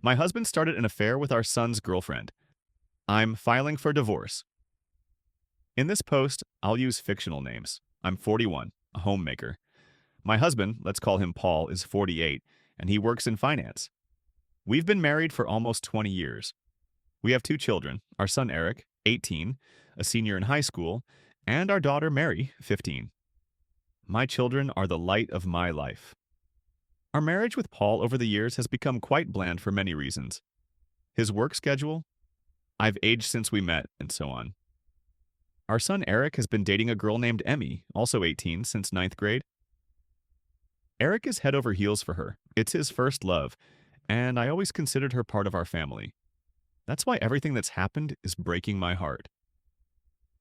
My husband started an affair with our son's girlfriend. I'm filing for divorce. In this post, I'll use fictional names. I'm 41, a homemaker. My husband, let's call him Paul, is 48, and he works in finance. We've been married for almost 20 years. We have two children, our son Eric, 18, a senior in high school, and our daughter Mary, 15. My children are the light of my life. Our marriage with Paul over the years has become quite bland for many reasons. His work schedule, I've aged since we met, and so on. Our son Eric has been dating a girl named Emmy, also 18, since ninth grade. Eric is head over heels for her. It's his first love, and I always considered her part of our family. That's why everything that's happened is breaking my heart.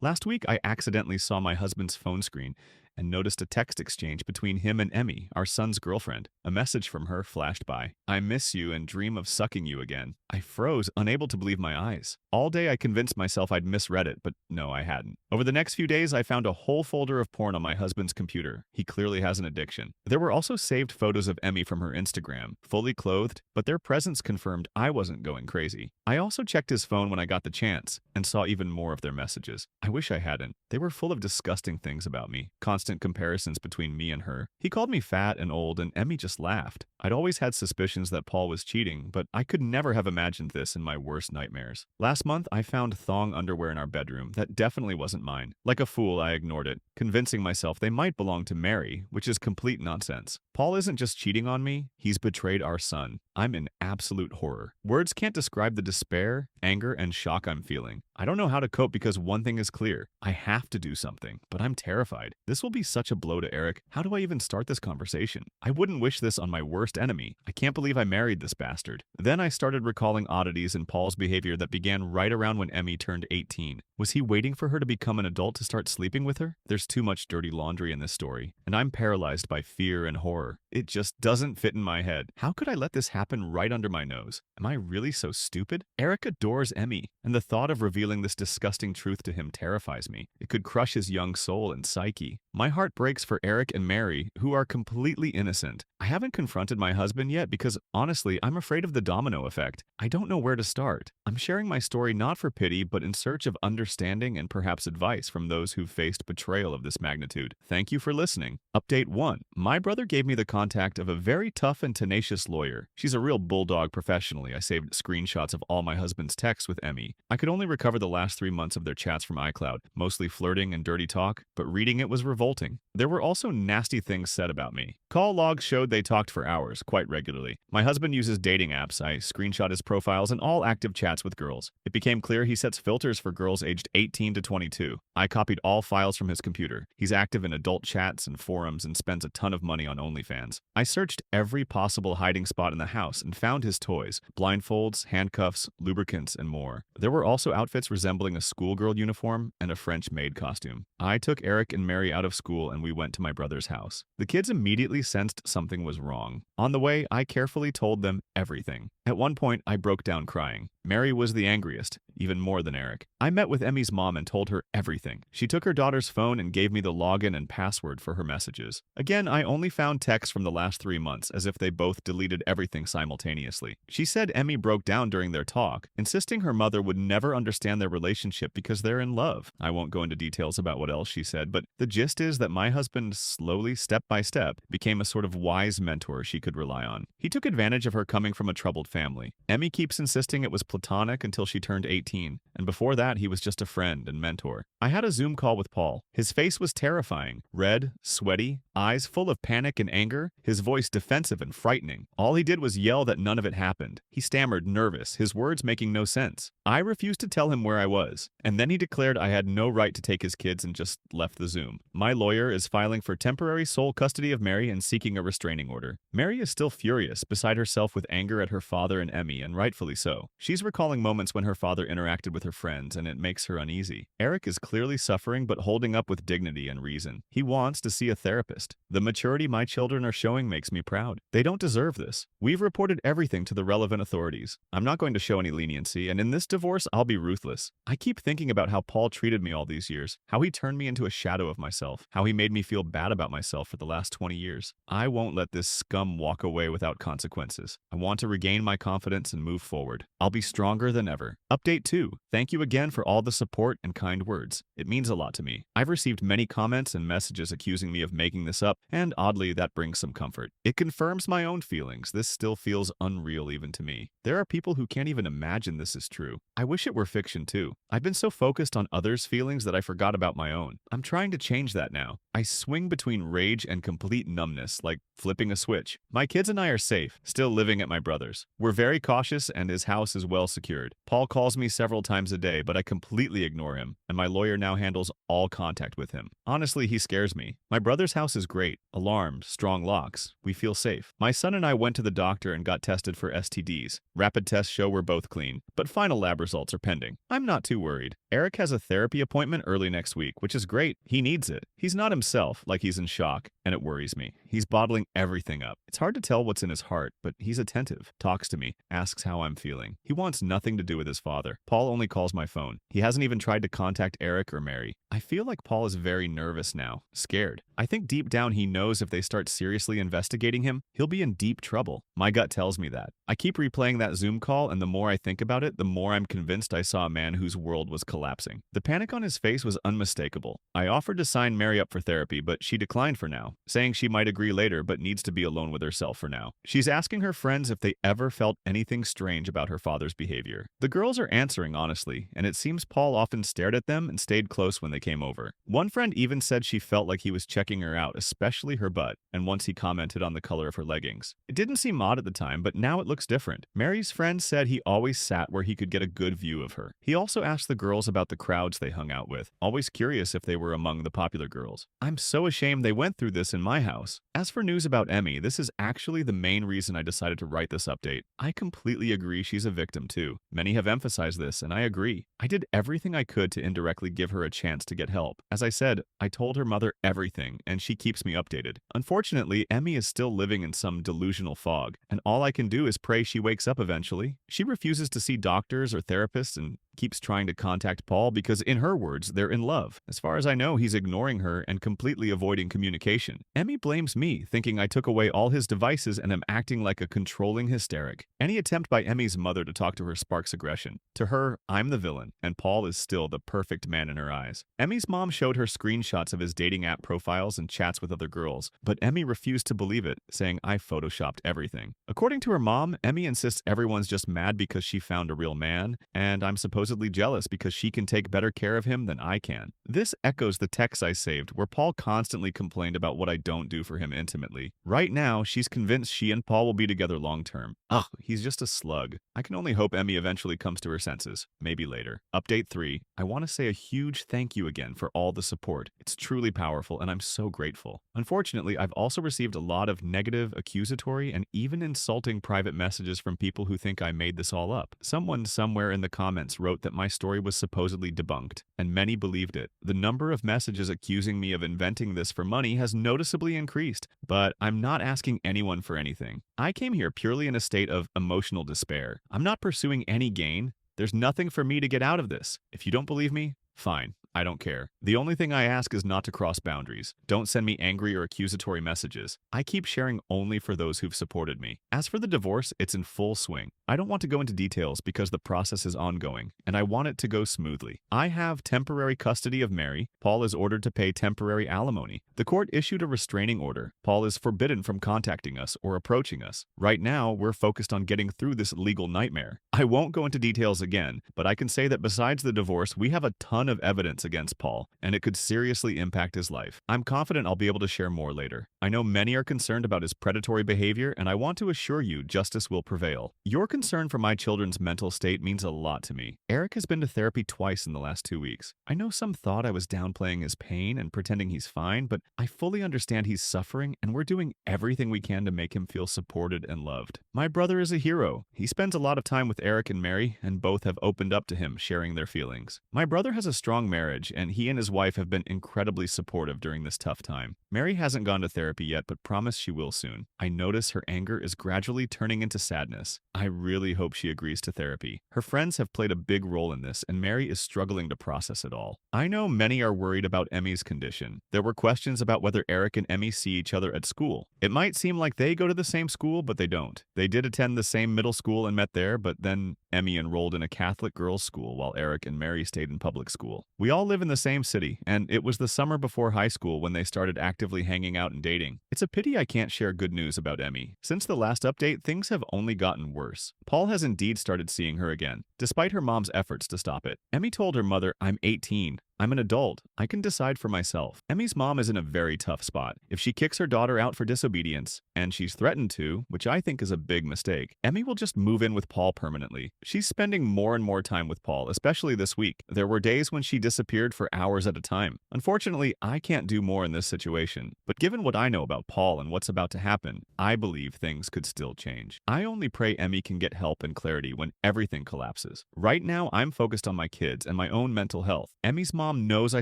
Last week, I accidentally saw my husband's phone screen and noticed a text exchange between him and Emmy, our son's girlfriend. A message from her flashed by. I miss you and dream of sucking you again. I froze, unable to believe my eyes. All day I convinced myself I'd misread it, but no, I hadn't. Over the next few days, I found a whole folder of porn on my husband's computer. He clearly has an addiction. There were also saved photos of Emmy from her Instagram, fully clothed, but their presence confirmed I wasn't going crazy. I also checked his phone when I got the chance and saw even more of their messages. I wish I hadn't. They were full of disgusting things about me, constant comparisons between me and her. He called me fat and old, and Emmy just laughed. I'd always had suspicions that Paul was cheating, but I could never have imagined this in my worst nightmares. Last month, I found thong underwear in our bedroom that definitely wasn't mine. Like a fool, I ignored it, convincing myself they might belong to Mary, which is complete nonsense. Paul isn't just cheating on me, he's betrayed our son. I'm in absolute horror. Words can't describe the despair, anger, and shock I'm feeling. I don't know how to cope because one thing is clear. I have to do something, but I'm terrified. This will be such a blow to Eric. How do I even start this conversation? I wouldn't wish this on my worst enemy. I can't believe I married this bastard. Then I started recalling oddities in Paul's behavior that began right around when Emmy turned 18. Was he waiting for her to become an adult to start sleeping with her? There's too much dirty laundry in this story, and I'm paralyzed by fear and horror. It just doesn't fit in my head. How could I let this happen right under my nose? Am I really so stupid? Eric adores Emmy, and the thought of revealing this disgusting truth to him terrifies me. It could crush his young soul and psyche. My heart breaks for Eric and Mary, who are completely innocent. I haven't confronted my husband yet because, honestly, I'm afraid of the domino effect. I don't know where to start. I'm sharing my story not for pity, but in search of understanding and perhaps advice from those who've faced betrayal of this magnitude. Thank you for listening. Update 1. My brother gave me the contact of a very tough and tenacious lawyer. She's a real bulldog professionally. I saved screenshots of all my husband's texts with Emmy. I could only recover the last 3 months of their chats from iCloud, mostly flirting and dirty talk, but reading it was revolting. There were also nasty things said about me. Call logs showed they talked for hours, quite regularly. My husband uses dating apps. I screenshot his profiles and all active chats with girls. It became clear he sets filters for girls aged 18 to 22. I copied all files from his computer. He's active in adult chats and forums and spends a ton of money on OnlyFans. I searched every possible hiding spot in the house and found his toys, blindfolds, handcuffs, lubricants, and more. There were also outfits resembling a schoolgirl uniform and a French maid costume. I took Eric and Mary out of school and we went to my brother's house. The kids immediately sensed something was wrong. On the way, I carefully told them everything. At one point, I broke down crying. Mary was the angriest, even more than Eric. I met with Emmy's mom and told her everything. She took her daughter's phone and gave me the login and password for her messages. Again, I only found texts from the last 3 months, as if they both deleted everything simultaneously. She said Emmy broke down during their talk, insisting her mother would never understand their relationship because they're in love. I won't go into details about what else she said, but the gist is that my husband slowly, step by step, became a sort of wise mentor she could rely on. He took advantage of her coming from a troubled family. Emmy keeps insisting it was platonic until she turned 18, and before that he was just a friend and mentor. I had a Zoom call with Paul. His face was terrifying. Red, sweaty, eyes full of panic and anger, his voice defensive and frightening. All he did was yell that none of it happened. He stammered, nervous, his words making no sense. I refused to tell him where I was, and then he declared I had no right to take his kids and just left the Zoom. My lawyer is filing for temporary sole custody of Mary and seeking a restraining order. Mary is still furious, beside herself with anger at her father and Emmy, and rightfully so. She's recalling moments when her father interacted with her friends, and it makes her uneasy. Eric is clearly suffering but holding up with dignity and reason. He wants to see a therapist. The maturity my children are showing makes me proud. They don't deserve this. We've reported everything to the relevant authorities. I'm not going to show any leniency, and in this divorce, I'll be ruthless. I keep thinking about how Paul treated me all these years, how he turned me into a shadow of myself, how he made me feel bad about myself for the last 20 years. I won't let this scum walk away without consequences. I want to regain my confidence and move forward. I'll be stronger than ever. Update 2. Thank you again for all the support and kind words. It means a lot to me. I've received many comments and messages accusing me of making this up, and oddly, that brings some comfort. It confirms my own feelings. This still feels unreal even to me. There are people who can't even imagine this is true. I wish it were fiction too. I've been so focused on others' feelings that I forgot about my own. I'm trying to change that now. I swing between rage and complete numbness, like flipping a switch. My kids and I are safe, still living at my brother's. We're very cautious and his house is well secured. Paul calls me several times a day, but I completely ignore him, and my lawyer now handles all contact with him. Honestly, he scares me. My brother's house is great. Alarmed, strong locks. We feel safe. My son and I went to the doctor and got tested for STDs. Rapid tests show we're both clean, but final lab results are pending. I'm not too worried. Eric has a therapy appointment early next week, which is great. He needs it. He's not himself, like he's in shock, and it worries me. He's bottling everything up. It's hard to tell what's in his heart, but he's attentive, talks to me, asks how I'm feeling. He wants nothing to do with his father. Paul only calls my phone. He hasn't even tried to contact Eric or Mary. I feel like Paul is very nervous now, scared. I think deep down he knows if they start seriously investigating him, he'll be in deep trouble. My gut tells me that. I keep replaying that Zoom call, and the more I think about it, the more I'm convinced I saw a man whose world was collapsing. The panic on his face was unmistakable. I offered to sign Mary up for therapy, but she declined for now, saying she might agree later but needs to be alone with herself for now. She's asking her friends if they ever felt anything strange about her father's behavior. The girls are answering honestly, and it seems Paul often stared at them and stayed close when they came over. One friend even said she felt like he was checking her out, especially her butt, and once he commented on the color of her leggings. It didn't seem odd at the time, but now it looks different. Mary's friend said he always sat where he could get a good view of her. He also asked the girls about the crowds they hung out with, always curious if they were among the popular girls. I'm so ashamed they went through this in my house. As for news about Emmy, this is actually the main reason I decided to write this update. I completely agree she's a victim too. Many have emphasized this, and I agree. I did everything I could to indirectly give her a chance to get help. As I said, I told her mother everything, and she keeps me updated. Unfortunately, Emmy is still living in some delusional fog, and all I can do is pray she wakes up eventually. She refuses to see doctors or therapists and keeps trying to contact Paul because, in her words, they're in love. As far as I know, he's ignoring her and completely avoiding communication. Emmy blames me, thinking I took away all his devices and am acting like a controlling hysteric. Any attempt by Emmy's mother to talk to her sparks aggression. To her, I'm the villain, and Paul is still the perfect man in her eyes. Emmy's mom showed her screenshots of his dating app profiles and chats with other girls, but Emmy refused to believe it, saying I photoshopped everything. According to her mom, Emmy insists everyone's just mad because she found a real man, and I'm supposedly jealous because she can take better care of him than I can. This echoes the texts I saved, where Paul constantly complained about what I don't do for him intimately. Right now, she's convinced she and Paul will be together long term. Ugh, he's just a slug. I can only hope Emmy eventually comes to her senses. Maybe later. Update 3. I want to say a huge thank you again for all the support. It's truly powerful, and I'm so grateful. Unfortunately, I've also received a lot of negative, accusatory, and even insulting private messages from people who think I made this all up. Someone somewhere in the comments wrote that my story was supposedly debunked, and many believed it. The number of messages accusing me of inventing this for money has noticeably increased, but I'm not asking anyone for anything. I came here purely in a state of emotional despair. I'm not pursuing any gain. There's nothing for me to get out of this. If you don't believe me, fine. I don't care. The only thing I ask is not to cross boundaries. Don't send me angry or accusatory messages. I keep sharing only for those who've supported me. As for the divorce, it's in full swing. I don't want to go into details because the process is ongoing, and I want it to go smoothly. I have temporary custody of Mary. Paul is ordered to pay temporary alimony. The court issued a restraining order. Paul is forbidden from contacting us or approaching us. Right now, we're focused on getting through this legal nightmare. I won't go into details again, but I can say that besides the divorce, we have a ton of evidence against Paul, and it could seriously impact his life. I'm confident I'll be able to share more later. I know many are concerned about his predatory behavior, and I want to assure you justice will prevail. Your concern for my children's mental state means a lot to me. Eric has been to therapy twice in the last 2 weeks. I know some thought I was downplaying his pain and pretending he's fine, but I fully understand he's suffering, and we're doing everything we can to make him feel supported and loved. My brother is a hero. He spends a lot of time with Eric and Mary, and both have opened up to him, sharing their feelings. My brother has a strong marriage, and he and his wife have been incredibly supportive during this tough time. Mary hasn't gone to therapy yet, but promised she will soon. I notice her anger is gradually turning into sadness. I really hope she agrees to therapy. Her friends have played a big role in this, and Mary is struggling to process it all. I know many are worried about Emmy's condition. There were questions about whether Eric and Emmy see each other at school. It might seem like they go to the same school, but they don't. They did attend the same middle school and met there, but then Emmy enrolled in a Catholic girls' school while Eric and Mary stayed in public school. We all live in the same city, and it was the summer before high school when they started actively hanging out and dating. It's a pity I can't share good news about Emmy. Since the last update, things have only gotten worse. Paul has indeed started seeing her again, despite her mom's efforts to stop it. Emmy told her mother, "I'm 18. I'm an adult. I can decide for myself." Emmy's mom is in a very tough spot. If she kicks her daughter out for disobedience, and she's threatened to, which I think is a big mistake, Emmy will just move in with Paul permanently. She's spending more and more time with Paul, especially this week. There were days when she disappeared for hours at a time. Unfortunately, I can't do more in this situation, but given what I know about Paul and what's about to happen, I believe things could still change. I only pray Emmy can get help and clarity when everything collapses. Right now, I'm focused on my kids and my own mental health. Emmy's mom knows I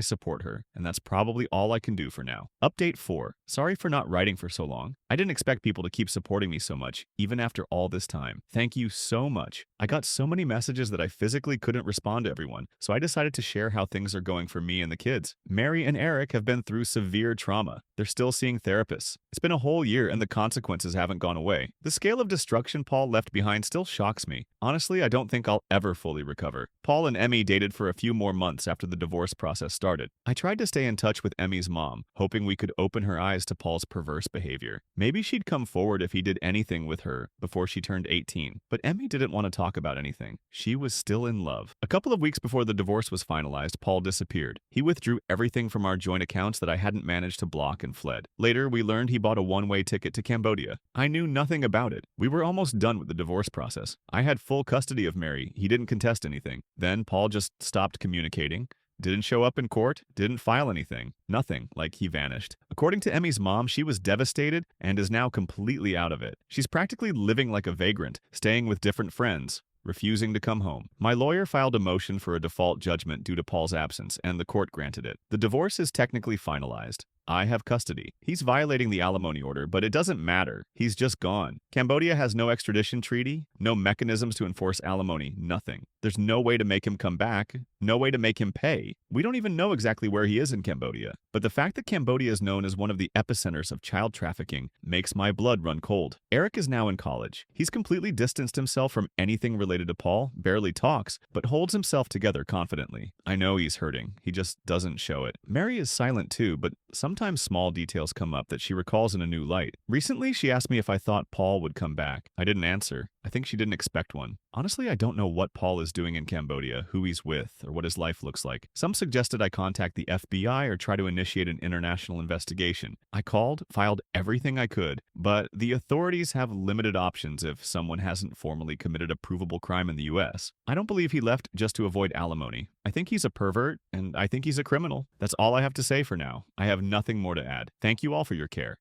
support her, and that's probably all I can do for now. Update 4. Sorry for not writing for so long. I didn't expect people to keep supporting me so much, even after all this time. Thank you so much. I got so many messages that I physically couldn't respond to everyone, so I decided to share how things are going for me and the kids. Mary and Eric have been through severe trauma. They're still seeing therapists. It's been a whole year and the consequences haven't gone away. The scale of destruction Paul left behind still shocks me. Honestly, I don't think I'll ever fully recover. Paul and Emmy dated for a few more months after the divorce process started. I tried to stay in touch with Emmy's mom, hoping we could open her eyes to Paul's perverse behavior. Maybe she'd come forward if he did anything with her before she turned 18. But Emmy didn't want to talk about anything. She was still in love. A couple of weeks before the divorce was finalized, Paul disappeared. He withdrew everything from our joint accounts that I hadn't managed to block and fled. Later, we learned he bought a one-way ticket to Cambodia. I knew nothing about it. We were almost done with the divorce process. I had full custody of Mary. He didn't contest anything. Then Paul just stopped communicating. Didn't show up in court, didn't file anything. Nothing, like he vanished. According to Emmy's mom, she was devastated and is now completely out of it. She's practically living like a vagrant, staying with different friends, refusing to come home. My lawyer filed a motion for a default judgment due to Paul's absence, and the court granted it. The divorce is technically finalized. I have custody. He's violating the alimony order, but it doesn't matter. He's just gone. Cambodia has no extradition treaty, no mechanisms to enforce alimony, nothing. There's no way to make him come back, no way to make him pay. We don't even know exactly where he is in Cambodia. But the fact that Cambodia is known as one of the epicenters of child trafficking makes my blood run cold. Eric is now in college. He's completely distanced himself from anything related to Paul, barely talks, but holds himself together confidently. I know he's hurting. He just doesn't show it. Mary is silent too, but sometimes small details come up that she recalls in a new light. Recently, she asked me if I thought Paul would come back. I didn't answer. I think she didn't expect one. Honestly, I don't know what Paul is doing in Cambodia, who he's with, or what his life looks like. Some suggested I contact the FBI or try to initiate an international investigation. I called, filed everything I could, but the authorities have limited options if someone hasn't formally committed a provable crime in the US. I don't believe he left just to avoid alimony. I think he's a pervert, and I think he's a criminal. That's all I have to say for now. I have nothing more to add. Thank you all for your care.